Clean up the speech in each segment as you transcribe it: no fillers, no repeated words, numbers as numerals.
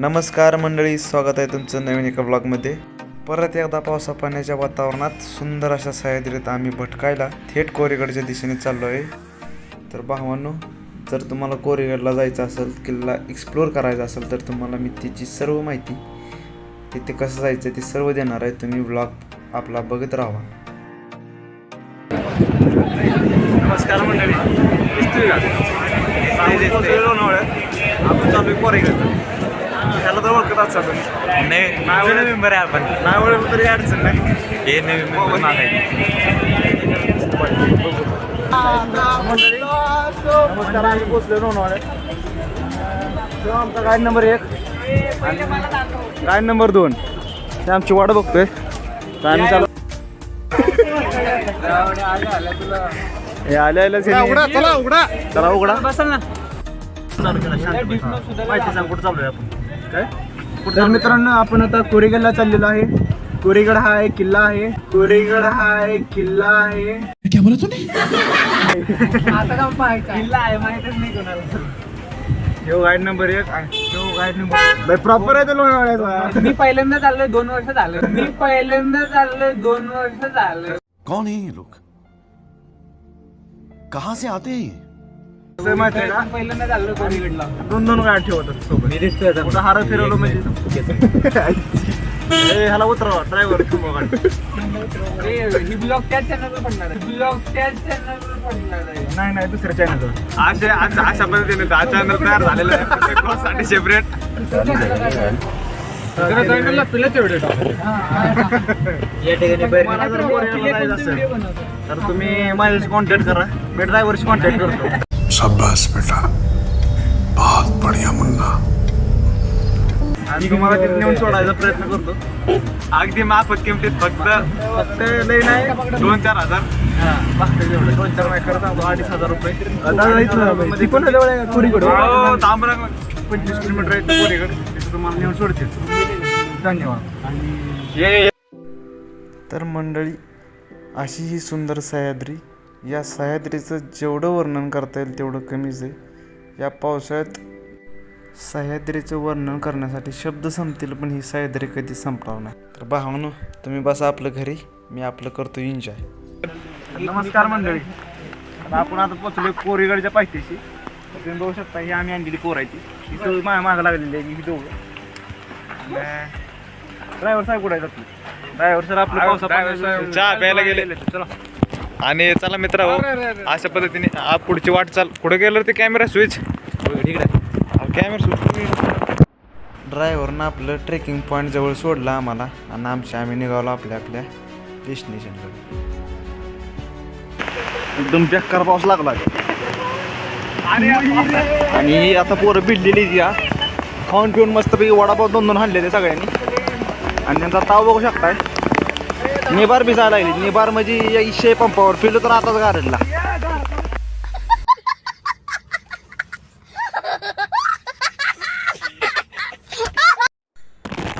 नमस्कार मंडळी, स्वागत आहे तुमचं नवीन एका ब्लॉगमध्ये. परत एकदा पावसा पाण्याच्या वातावरणात सुंदर अशा सह्याद्रीत आम्ही भटकायला थेट कोरेगडच्या दिशेने चाललो आहे. तर भावांनो, जर तुम्हाला कोरेगडला जायचं असेल, किल्ला एक्सप्लोअर करायचा असेल, तर तुम्हाला मी तिची सर्व माहिती, तिथे कसं जायचं ते सर्व देणार आहे. तुम्ही ब्लॉग आपला बघत राहा. नमस्कार मंडळी, आपण चालू कोरेगड. ह्याला तर ओळखत असाल नवीन मेंबर आहे. आपण नाही ओळखलं तरी अडचण नाही. हे नवीन मेंबर मंडळी नमस्कार. आम्ही पोचलो लोणावळ्यात. तेव्हा आमचा गाईड नंबर 1 आणि गाईड नंबर 2 ते आमची वाट बघतोय. तर आम्ही चालू चला उघडा बसल ना. माहिती सांग कुठं चालू आहे आपण. काय तर मित्रांनो, आपण आता कोरेगडला चाललेलो आहे. कोरेगड हा एक किल्ला आहे. कोरेगड हा एक किल्ला आहे. क्या बोला तूने? किल्ला आहे माहितच नाही कोणाला. तो गाईड नंबर 1 आणि तो गाईड नंबर प्रॉपर आहे. तो लोणावळ्यात मी पहिल्यांदा चाललोय 2 वर्ष झालं. कौन है ये लोग? कहाँ से आते हैं ये? माहिती आहे का, पहिल्यांदा चाललोय कोरेगडला. 2 गाड्या ठेवतात सोबत. मी दिसतोय कुठं हार फिरवलं म्हणजे ह्याला उतरवा ड्रायव्हर. ही ब्लॉग त्याच चॅनलवर पडणार आहे. नाही दुसऱ्या चॅनलवर अशा पद्धतीने चॅनल तयार झालेलं आहे सेपरेट. या ठिकाणी मला जर कोरेगडला जायचं असेल तर तुम्ही माझ्याशी कॉन्टॅक्ट करा. मी ड्रायव्हरशी कॉन्टॅक्ट करतो. शाबाश बेटा, बहुत बढ़िया मुन्ना. आणि तुम्हाला तिथे नेऊन सोडायचा प्रयत्न करतो. अगदी माफक किमतीत. फक्त लई नाही 2-4 हजार. बाकी एवढं 2-4 नाही करत. 2,500 रुपये. तांबरा 25 किलोमीटर आहे कोरेगड. तिथे तुम्हाला नेऊन सोडते. धन्यवाद. तर मंडळी, अशी ही सुंदर सह्याद्री. या सह्याद्रीचं जेवढं वर्णन करता येईल तेवढं कमीच आहे. या पावसाळ्यात सह्याद्रीचं वर्णन करण्यासाठी शब्द संपतील, पण ही सह्याद्री कधी संपणार नाही. तर भावांनो, तुम्ही बसा आपलं घरी, मी आपलं करतो एन्जॉय. नमस्कार मंडळी. आपण आता पोचलो कोरेगडच्या पायथ्याशी. तुम्ही बघू शकता, ही आम्ही आणलेली पोरायची. ही सगळी माझ्या मागं लागलेली आहे. ही दोघं ड्रायव्हर साहेब कुठे आहेत? ड्रायव्हर सर आपलं पावसा चहा प्यायला गेले. चला. आणि चला मित्र, अशा पद्धतीने पुढची वाटचाल. पुढे गेलं ते कॅमेरा स्विच कॅमेरा स्विच. ड्रायव्हरनं आपलं ट्रेकिंग पॉईंट जवळ सोडलं आम्हाला, आणि आम्ही निघालो आपल्या डेस्टिनेशनकडे. एकदम बेकार पाऊस लागला आणि आता पोरं भिडलेली या खाऊन पिऊन मस्तपैकी वडापाव 2 हाणलेले सगळ्यांनी. आणि त्यांचा ताव बघू शकताय. निबार भिजायला लागली. निबार म्हणजे या इशे पंपावर पिलो तर आताच गारडला.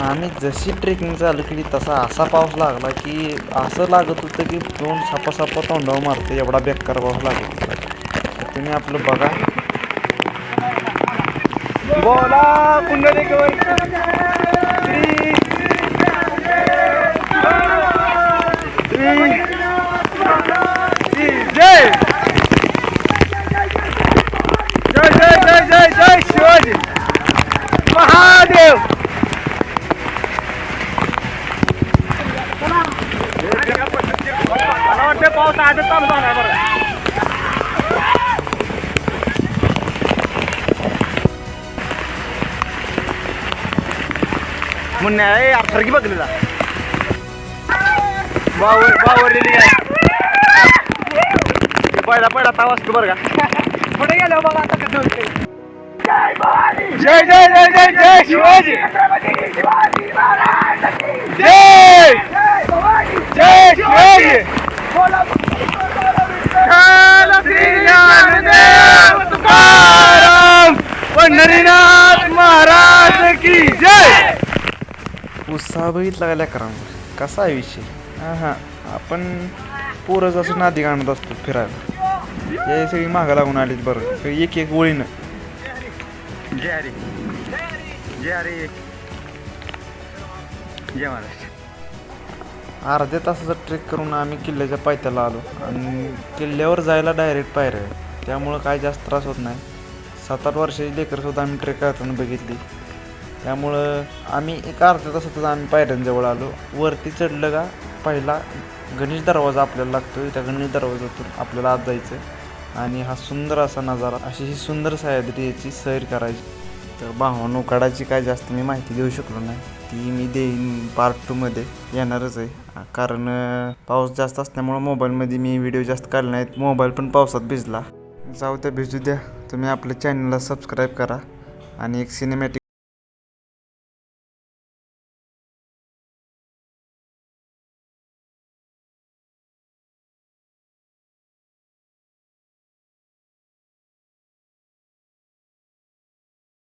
आम्ही जशी ट्रेकिंग चालू केली तसा असा पाऊस लागला की असं लागत होतं की तोंड सापा तोंडावर मारतं, एवढा बेकार पाऊस लागत होता. तर तुम्ही आपलं बघा. बोला पुंडलिकवर जय जय जय जय जय जय शिवाजी महादेव. मला वाटतं पाऊस आजच चालू झाला बरं. म्हणणे सारखी बघलेला बावरलेली काय पहिला ताव असतो बरं का. पुढे गेलो बघा आता कसं होते. जय जय जय जय जय शिवाजी. जय जय शिवाजी. पंढरीनाथ महाराज की जय. उत्साह बघितला का लेकरांचा, कसा आहे विषय. हां आपण पोरं जसं नादी आणत असतो फिरायला, हे सगळी मागं लागून आलीत बरं, एक एक ओळीनं. जय हरी जय महाराष्ट्र. अर्ध्या तासाचा ट्रेक करून आम्ही किल्ल्याच्या पायथ्याला आलो आणि किल्ल्यावर जायला डायरेक्ट पायऱ्या आहे, त्यामुळं काय जास्त त्रास होत नाही. 7-8 वर्षाची लेकरंसुद्धा आम्ही ट्रेक करताना बघितली, त्यामुळं आम्ही एक अर्ध्या तासातच आम्ही पायऱ्यांजवळ आलो. वरती चढलं का पहिला गणेश दरवाजा आपल्याला लागतो, त्या गणेश दरवाजातून आपल्याला आत जायचं आणि हा सुंदर असा नजारा, अशी ही सुंदर सह्याद्री याची सैर करायची. तर भावानो गडाची काय जास्त मी माहिती देऊ शकलो नाही, ती मी देईन पार्ट 2मध्ये येणारच आहे. कारण पाऊस जास्त असल्यामुळं मोबाईलमध्ये मी व्हिडिओ जास्त काढले नाहीत, मोबाईल पण पावसात भिजला. जाऊ द्या भिजू द्या. तुम्ही आपल्या चॅनलला सबस्क्राईब करा आणि एक सिनेमॅटिक